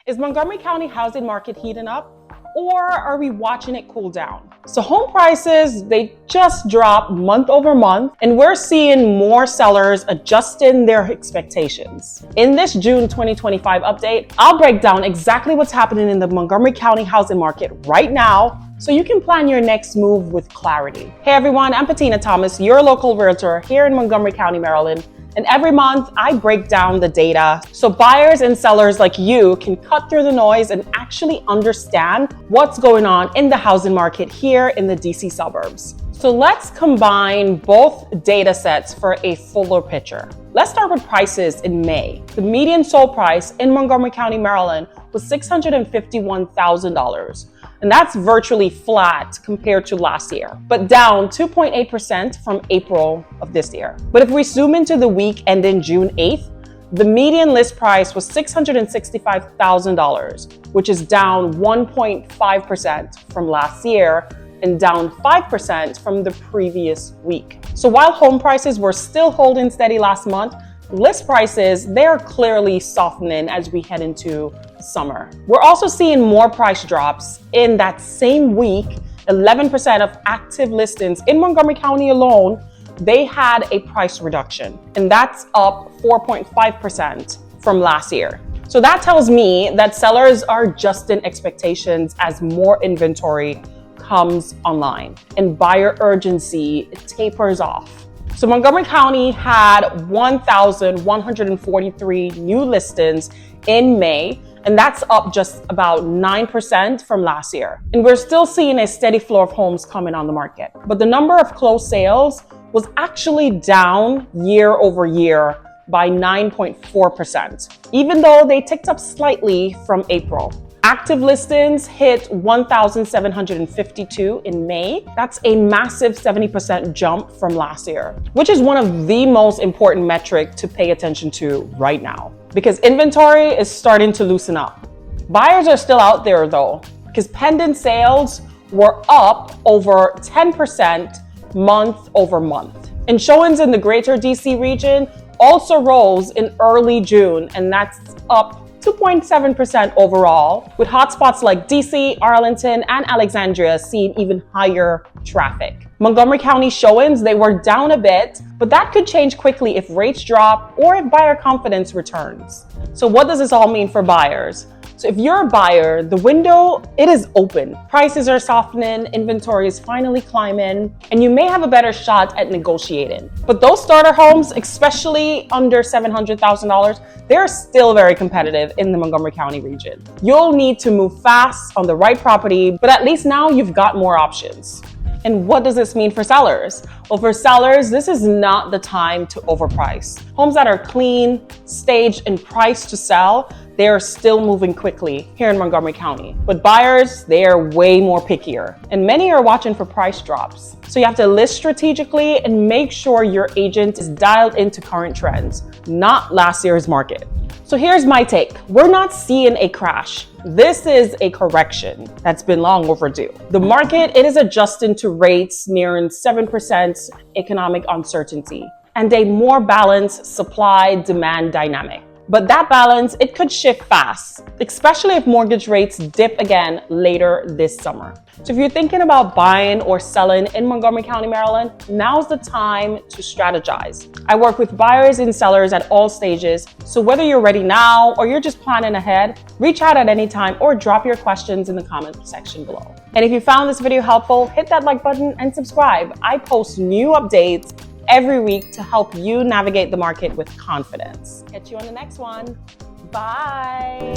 Is Montgomery County housing market heating up, or are we watching it cool down? So home prices, they just dropped month over month, and we're seeing more sellers adjusting their expectations. In this June 2025 update, I'll break down exactly what's happening in the Montgomery County housing market right now, so you can plan your next move with clarity. Hey everyone, I'm Petena Thomas, your local realtor here in Montgomery County, Maryland. And every month, I break down the data so buyers and sellers like you can cut through the noise and actually understand what's going on in the housing market here in the DC suburbs. So let's combine both data sets for a fuller picture. Let's start with prices in May. The median sold price in Montgomery County, Maryland was $651,000. And that's virtually flat compared to last year, but down 2.8% from April of this year. But if we zoom into the week ending June 8th, the median list price was $665,000, which is down 1.5% from last year and down 5% from the previous week. So while home prices were still holding steady last month, list prices, they're clearly softening as we head into summer. We're also seeing more price drops. In that same week, 11% of active listings in Montgomery County alone, they had a price reduction, and that's up 4.5% from last year. So that tells me that sellers are adjusting expectations as more inventory comes online and buyer urgency tapers off. So Montgomery County had 1,143 new listings in May, and that's up just about 9% from last year. And we're still seeing a steady flow of homes coming on the market. But the number of closed sales was actually down year over year by 9.4%, even though they ticked up slightly from April. Active listings hit 1,752 in May. That's a massive 70% jump from last year, which is one of the most important metrics to pay attention to right now, because inventory is starting to loosen up. Buyers are still out there though, because pending sales were up over 10% month over month. And showings in the greater DC region also rose in early June, and that's up 2.7% overall, with hotspots like DC, Arlington, and Alexandria seeing even higher traffic. Montgomery County showings, they were down a bit, but that could change quickly if rates drop or if buyer confidence returns. So what does this all mean for buyers? So if you're a buyer, the window, it is open. Prices are softening, inventory is finally climbing, and you may have a better shot at negotiating. But those starter homes, especially under $700,000, they're still very competitive in the Montgomery County region. You'll need to move fast on the right property, but at least now you've got more options. And what does this mean for sellers? Well, for sellers, this is not the time to overprice. Homes that are clean, staged, and priced to sell, they are still moving quickly here in Montgomery County. But buyers, they are way more pickier, and many are watching for price drops. So you have to list strategically and make sure your agent is dialed into current trends, not last year's market. So here's my take. We're not seeing a crash. This is a correction that's been long overdue. The market, it is adjusting to rates nearing 7% economic uncertainty and a more balanced supply-demand dynamic. But that balance, it could shift fast, especially if mortgage rates dip again later this summer. So if you're thinking about buying or selling in Montgomery County, Maryland, now's the time to strategize. I work with buyers and sellers at all stages. So whether you're ready now or you're just planning ahead, reach out at any time or drop your questions in the comment section below. And if you found this video helpful, hit that like button and subscribe. I post new updates every week to help you navigate the market with confidence. Catch you on the next one. Bye.